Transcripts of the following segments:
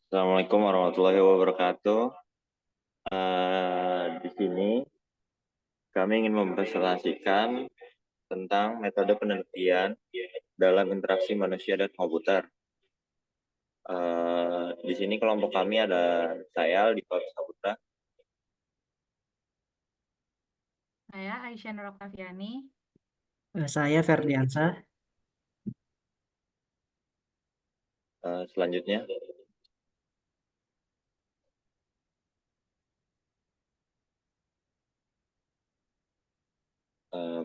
Assalamualaikum warahmatullahi wabarakatuh. Di sini kami ingin mempresentasikan tentang metode penelitian dalam interaksi manusia dan komputer. Di sini kelompok kami ada saya, Aldi Saputra. Saya Aisyah Nur Oktaviani. Saya Ferdiansa. Selanjutnya,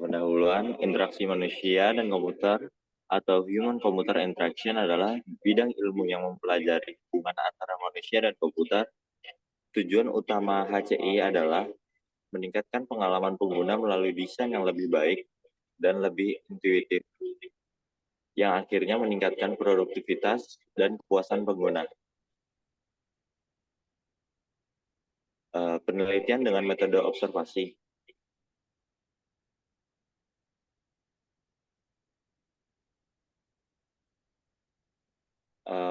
pendahuluan interaksi manusia dan komputer atau human computer interaction adalah bidang ilmu yang mempelajari hubungan antara manusia dan komputer. Tujuan utama HCI adalah meningkatkan pengalaman pengguna melalui desain yang lebih baik dan lebih intuitif, yang akhirnya meningkatkan produktivitas dan kepuasan pengguna. Penelitian dengan metode observasi.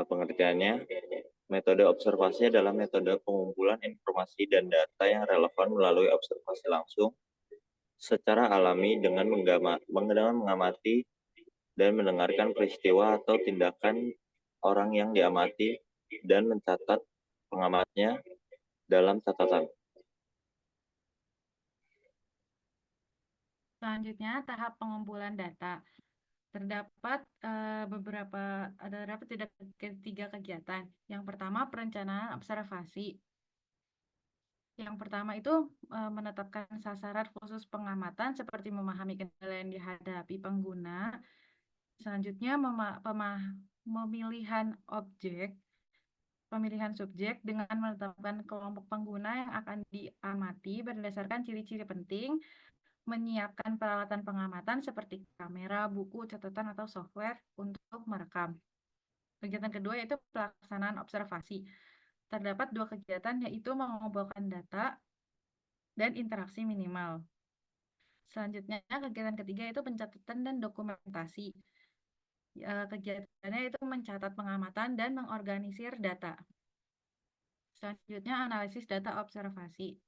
Pengertiannya, metode observasi adalah metode pengumpulan informasi dan data yang relevan melalui observasi langsung secara alami dengan mengamati dan mendengarkan peristiwa atau tindakan orang yang diamati dan mencatat pengamatnya dalam catatan. Selanjutnya, tahap pengumpulan data. Terdapat tidak tiga kegiatan. Yang pertama, perencanaan observasi. Yang pertama itu menetapkan sasaran khusus pengamatan seperti memahami kendala yang dihadapi pengguna. Selanjutnya, pemilihan subjek dengan menetapkan kelompok pengguna yang akan diamati berdasarkan ciri-ciri penting, menyiapkan peralatan pengamatan seperti kamera, buku, catatan, atau software untuk merekam. Kegiatan kedua yaitu pelaksanaan observasi. Terdapat dua kegiatan yaitu mengumpulkan data dan interaksi minimal. Selanjutnya, kegiatan ketiga yaitu pencatatan dan dokumentasi. Kegiatannya itu mencatat pengamatan dan mengorganisir data. Selanjutnya, analisis data observasi.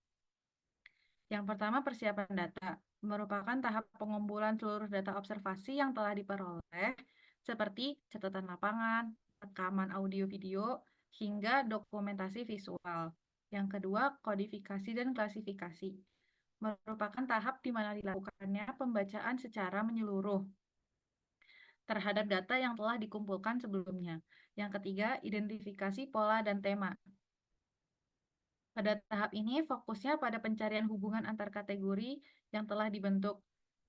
Yang pertama, persiapan data merupakan tahap pengumpulan seluruh data observasi yang telah diperoleh, seperti catatan lapangan, rekaman audio-video, hingga dokumentasi visual. Yang kedua, kodifikasi dan klasifikasi merupakan tahap di mana dilakukannya pembacaan secara menyeluruh terhadap data yang telah dikumpulkan sebelumnya. Yang ketiga, identifikasi pola dan tema. Pada tahap ini, fokusnya pada pencarian hubungan antar kategori yang telah dibentuk,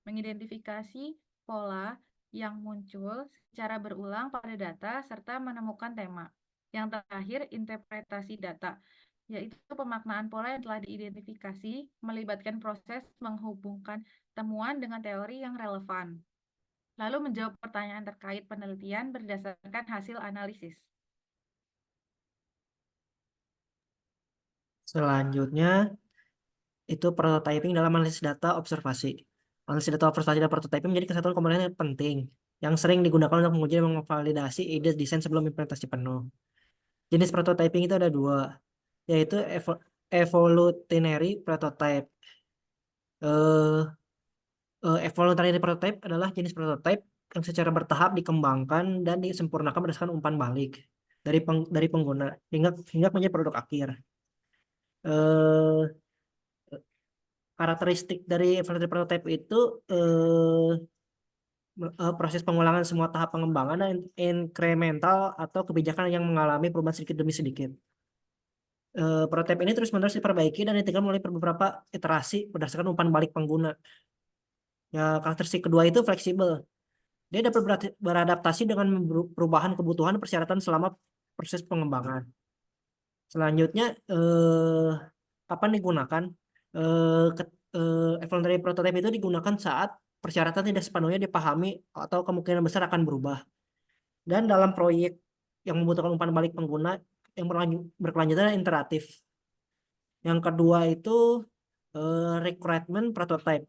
mengidentifikasi pola yang muncul secara berulang pada data, serta menemukan tema. Yang terakhir, interpretasi data, yaitu pemaknaan pola yang telah diidentifikasi, melibatkan proses menghubungkan temuan dengan teori yang relevan. Lalu menjawab pertanyaan terkait penelitian berdasarkan hasil analisis. Selanjutnya, itu prototyping dalam analisis data observasi. Analisis data observasi dan prototyping menjadi kesatuan komponen yang penting, yang sering digunakan untuk menguji dan memvalidasi ide desain sebelum implementasi penuh. Jenis prototyping itu ada dua, yaitu evolutionary prototype. Evolutionary prototype adalah jenis prototype yang secara bertahap dikembangkan dan disempurnakan berdasarkan umpan balik dari pengguna hingga menjadi produk akhir. Karakteristik dari evolutionary prototype itu proses pengulangan semua tahap pengembangan dan incremental atau kebijakan yang mengalami perubahan sedikit demi sedikit. Prototipe ini terus-menerus diperbaiki dan ditingkatkan melalui beberapa iterasi berdasarkan umpan balik pengguna. Ya, karakteristik kedua itu fleksibel. Dia dapat beradaptasi dengan perubahan kebutuhan persyaratan selama proses pengembangan. Selanjutnya, kapan digunakan? Evolutionary prototype itu digunakan saat persyaratan tidak sepenuhnya dipahami atau kemungkinan besar akan berubah. Dan dalam proyek yang membutuhkan umpan balik pengguna yang berkelanjutan dan iteratif. Yang kedua itu recruitment prototype.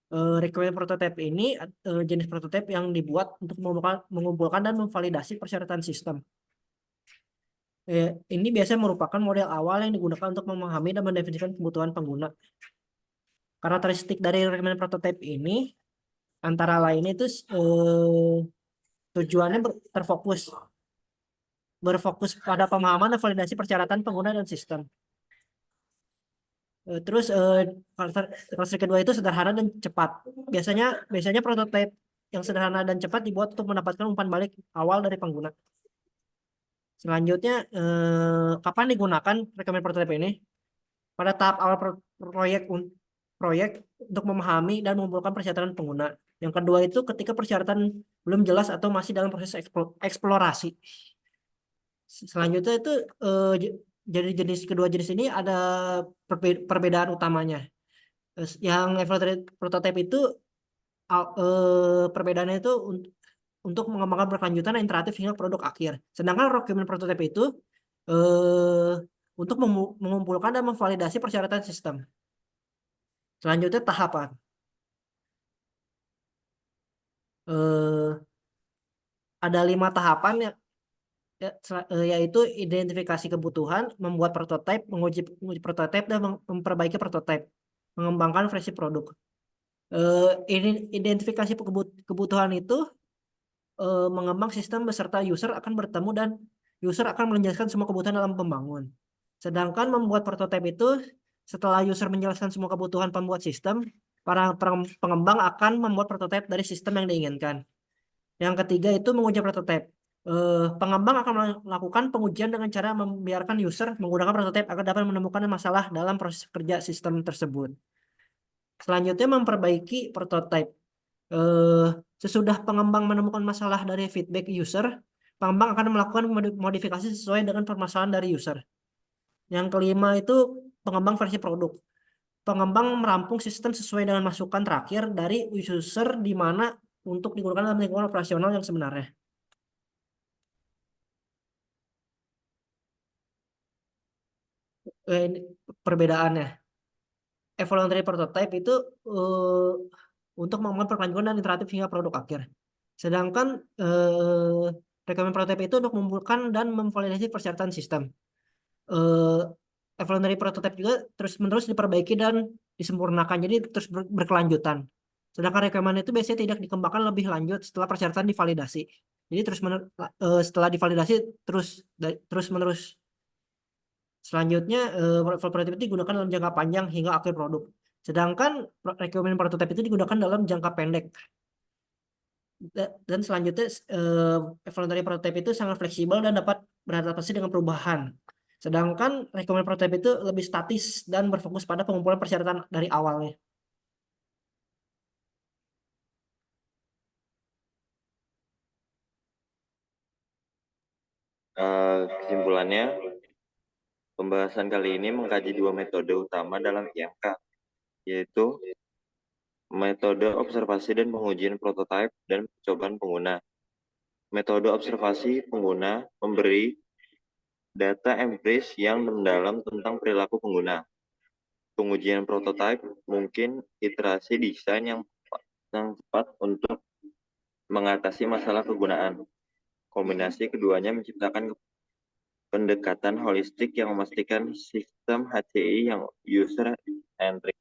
Requirement prototype ini jenis prototipe yang dibuat untuk mengumpulkan dan memvalidasi persyaratan sistem. Ini biasanya merupakan model awal yang digunakan untuk memahami dan mendefinisikan kebutuhan pengguna. Karakteristik dari requirement prototype ini antara lain itu tujuannya berfokus pada pemahaman dan validasi persyaratan pengguna dan sistem. Terus karakteristik kedua itu sederhana dan cepat. Biasanya prototipe yang sederhana dan cepat dibuat untuk mendapatkan umpan balik awal dari pengguna. Selanjutnya, kapan digunakan requirement prototype ini? Pada tahap awal proyek untuk memahami dan mengumpulkan persyaratan pengguna. Yang kedua itu ketika persyaratan belum jelas atau masih dalam proses eksplorasi. Selanjutnya itu jadi kedua jenis ini ada perbedaan utamanya. Yang evaluated prototype itu perbedaannya itu untuk mengembangkan berkelanjutan dan interaktif hingga produk akhir. Sedangkan requirement prototype itu untuk mengumpulkan dan memvalidasi persyaratan sistem. Selanjutnya tahapan. Ada 5 tahapan yaitu identifikasi kebutuhan, membuat prototipe, menguji prototipe, dan memperbaiki prototipe, mengembangkan versi produk. Identifikasi kebutuhan itu mengembang sistem beserta user akan bertemu dan user akan menjelaskan semua kebutuhan dalam pembangun. Sedangkan membuat prototipe itu setelah user menjelaskan semua kebutuhan pembuat sistem, para pengembang akan membuat prototipe dari sistem yang diinginkan. Yang ketiga itu menguji prototipe. Pengembang akan melakukan pengujian dengan cara membiarkan user menggunakan prototipe agar dapat menemukan masalah dalam proses kerja sistem tersebut. Selanjutnya memperbaiki prototipe. Sesudah pengembang menemukan masalah dari feedback user, pengembang akan melakukan modifikasi sesuai dengan permasalahan dari user. Yang kelima itu pengembang versi produk. Pengembang merampung sistem sesuai dengan masukan terakhir dari user di mana untuk digunakan dalam lingkungan operasional yang sebenarnya. Ini perbedaannya. Evaluatory prototype itu untuk mengembangkan perkelanjutan dan iteratif hingga produk akhir. Sedangkan requirement prototype itu untuk mengumpulkan dan memvalidasi persyaratan sistem. Evaluatory prototype juga terus-menerus diperbaiki dan disempurnakan, jadi terus berkelanjutan. Sedangkan requirement itu biasanya tidak dikembangkan lebih lanjut setelah persyaratan divalidasi. Jadi setelah divalidasi terus-menerus. Selanjutnya, prototipe itu digunakan dalam jangka panjang hingga akhir produk. Sedangkan requirement prototipe itu digunakan dalam jangka pendek. Dan selanjutnya, evaluatory prototipe itu sangat fleksibel dan dapat beradaptasi dengan perubahan. Sedangkan requirement prototipe itu lebih statis dan berfokus pada pengumpulan persyaratan dari awalnya. Kesimpulannya, pembahasan kali ini mengkaji 2 metode utama dalam IMK, yaitu metode observasi dan pengujian prototipe dan percobaan pengguna. Metode observasi pengguna memberi data empiris yang mendalam tentang perilaku pengguna. Pengujian prototipe mungkin iterasi desain yang tepat untuk mengatasi masalah kegunaan. Kombinasi keduanya menciptakan pendekatan holistik yang memastikan sistem HCI yang user-centric.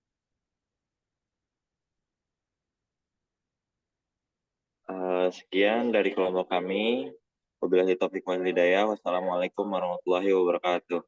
Sekian dari kelompok kami. Wabillahi taufiq wal hidayah. Wassalamualaikum warahmatullahi wabarakatuh.